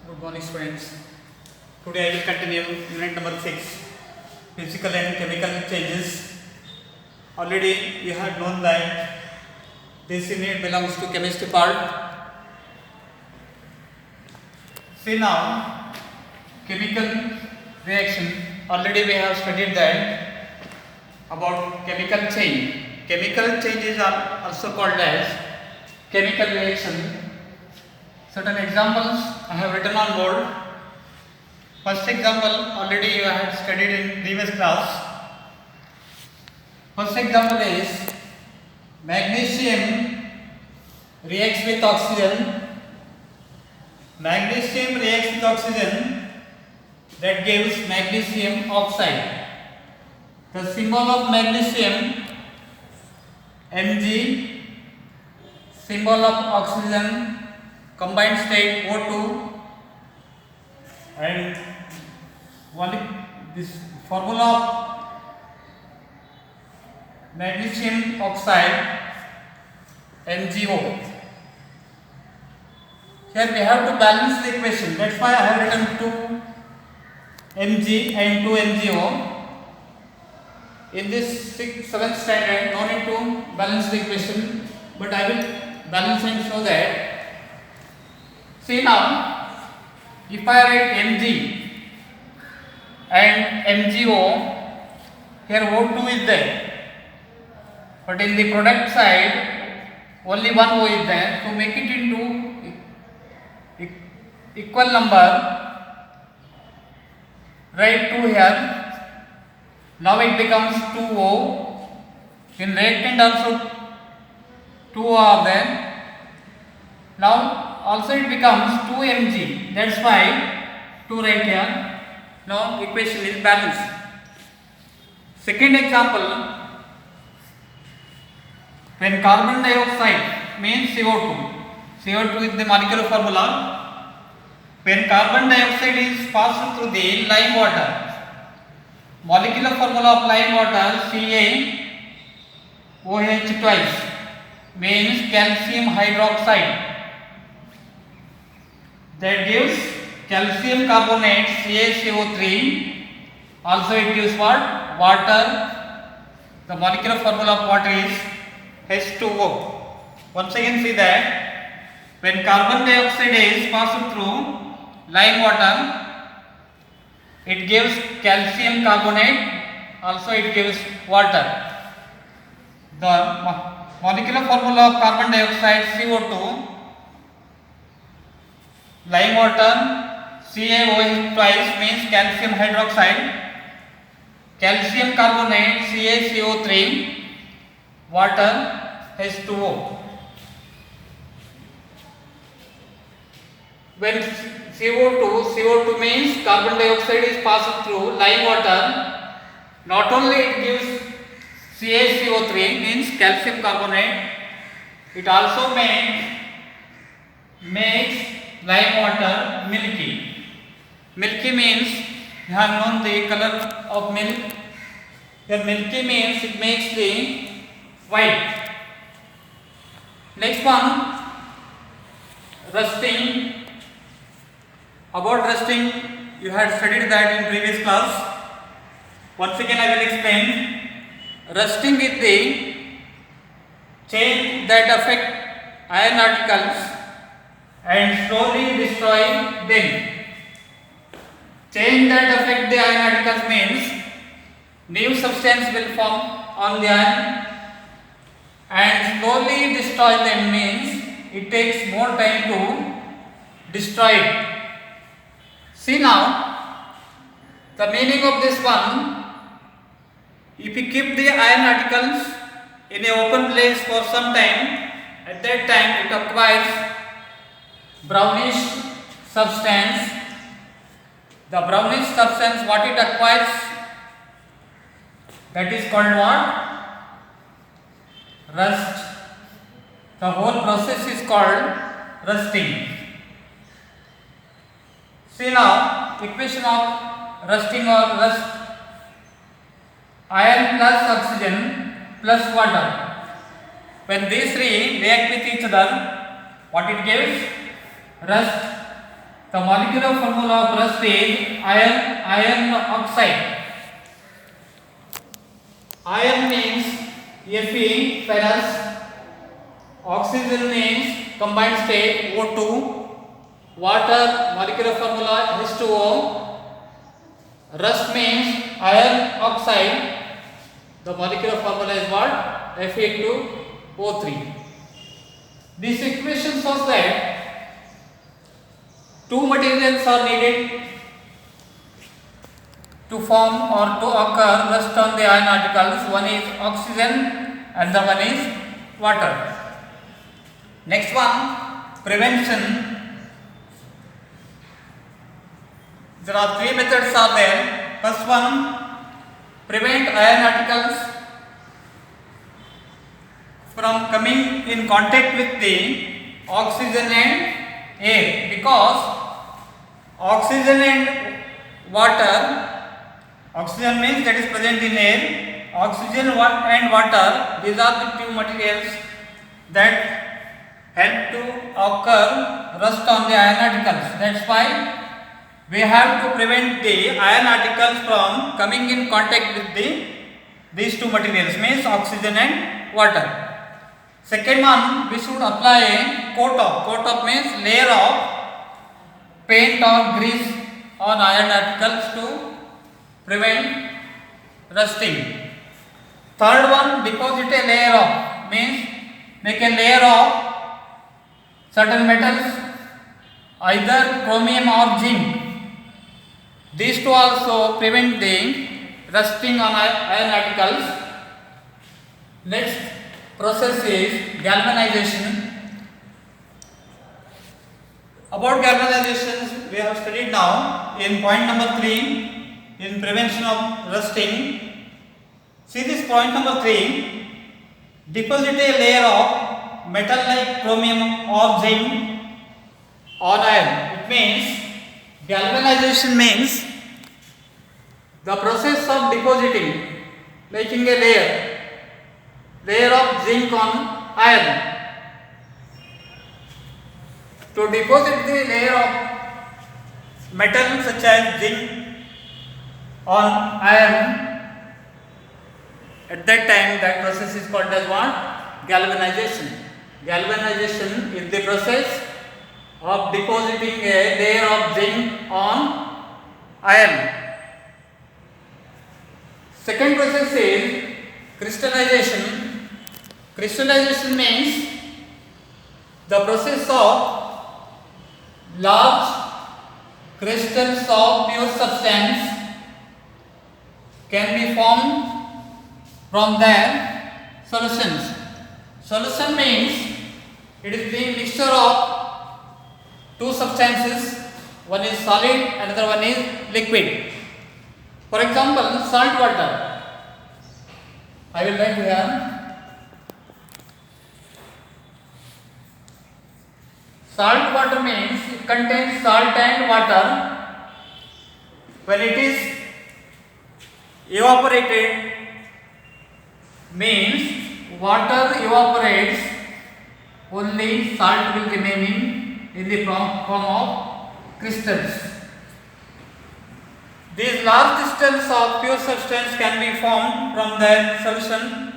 Good morning, students. Today I will continue unit number 6, physical and chemical changes. Already you have known that this unit belongs to chemistry part. See now, chemical reaction. Already we have studied that about chemical change. Chemical changes are also called as chemical reaction. Certain examples I have written on board. First example already you had studied in previous class. First example is magnesium reacts with oxygen. Magnesium reacts with oxygen, that gives magnesium oxide. The symbol of magnesium Mg, symbol of oxygen combined state O2, and this formula of magnesium oxide MgO. Here we have to balance the equation. That's why I have written 2 Mg and 2 MgO. In this 7th standard, no need to balance the equation, but I will balance and show that. See now, if I write Mg and MgO, here O2 is there, but in the product side only one O is there. To make it into equal number, write 2 here. Now it becomes 2O. In reactant also 2O are there. Now also it becomes 2 Mg. That's why 2 right here. Now equation is balanced. Second example, when carbon dioxide means CO2. CO2 is the molecular formula. When carbon dioxide is passed through the lime water, molecular formula of lime water CaOH twice means calcium hydroxide. That gives calcium carbonate CaCO3. Also it gives what? Water. The molecular formula of water is H2O. Once again see that when carbon dioxide is passed through lime water, it gives calcium carbonate, also it gives water. The molecular formula of carbon dioxide CO2, lime water CaOH twice means calcium hydroxide, calcium carbonate CaCO3, water H2O. When CO2 means carbon dioxide is passed through lime water, not only it gives CaCO3 means calcium carbonate, it also makes lime water milky. Milky means you have known the color of milk. Here milky means it makes the white. Next one, rusting. About rusting, you had studied that in previous class. Once again I will explain. Rusting is the change that affect iron particles and slowly destroy them. Change that affect the iron particles means new substance will form on the iron, and slowly destroy them means it takes more time to destroy it. See now, the meaning of this one, if you keep the iron particles in an open place for some time, at that time it acquires brownish substance. The brownish substance, what it acquires, that is called what? Rust. The whole process is called rusting. See now, equation of rusting or rust: iron plus oxygen plus water. When these three react with each other, what it gives? Rust. The molecular formula of rust is iron oxide. Iron means Fe, ferrous. Oxygen means combined state O2. Water molecular formula H2O. Rust means iron oxide. The molecular formula is what? Fe2O3. This equation shows that two materials are needed to form or to occur rust on the iron particles. One is oxygen and the one is water. Next one, prevention. There are three methods are there. First one, prevent iron particles from coming in contact with the oxygen and air, because oxygen and water, oxygen means that is present in air, oxygen and water, these are the two materials that help to occur rust on the iron particles. That's why we have to prevent the iron particles from coming in contact with these two materials, means oxygen and water. Second one, we should apply a coat of. Coat of means layer of paint or grease on iron particles to prevent rusting. Third one, deposit a layer of, means make a layer of certain metals, either chromium or zinc. These two also prevent the rusting on iron particles. Next process is galvanization. About galvanization we have studied now in point number 3 in prevention of rusting. See this point number 3, deposit a layer of metal like chromium or zinc on iron. It means galvanization means the process of depositing, making a layer of zinc on iron. To deposit the layer of metal such as zinc on iron, at that time that process is called as what? Galvanization. Galvanization is the process of depositing a layer of zinc on iron. Second process is crystallization. Crystallization means the process of large crystals of pure substance can be formed from their solutions. Solution means it is the mixture of two substances, one is solid, another one is liquid. For example, salt water. I will write here. Salt water means it contains salt and water. When it is evaporated, means water evaporates, only salt will remain in the form of crystals. These large crystals of pure substance can be formed from their solution.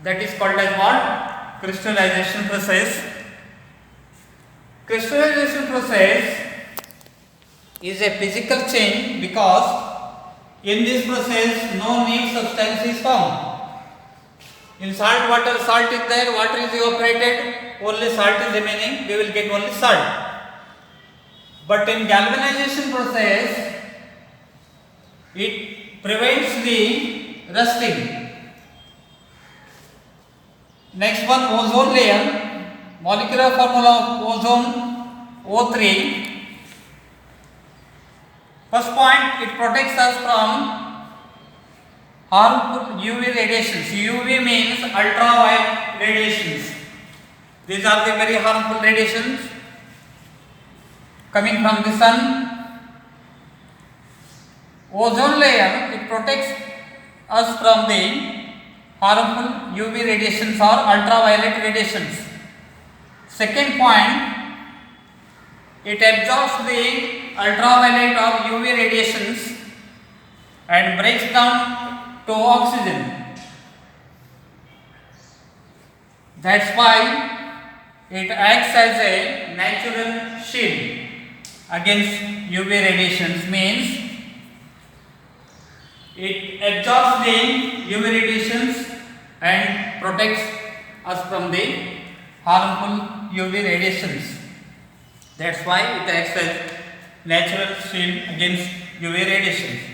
That is called as what? Crystallization process. Crystallization process is a physical change because in this process no new substance is formed. In salt water, salt is there, water is evaporated, only salt is remaining, we will get only salt. But in galvanization process, it prevents the rusting. Next one, ozone layer. Molecular formula of ozone O3. First point, it protects us from harmful UV radiations. UV means ultraviolet radiations. These are the very harmful radiations coming from the sun. Ozone layer, it protects us from the harmful UV radiations or ultraviolet radiations. Second point, It absorbs the ultraviolet of UV radiations and breaks down to oxygen. That's why it acts as a natural shield against UV radiations, means it absorbs the UV radiations and protects us from the harmful UV radiations. That's why it acts as natural shield against UV radiations.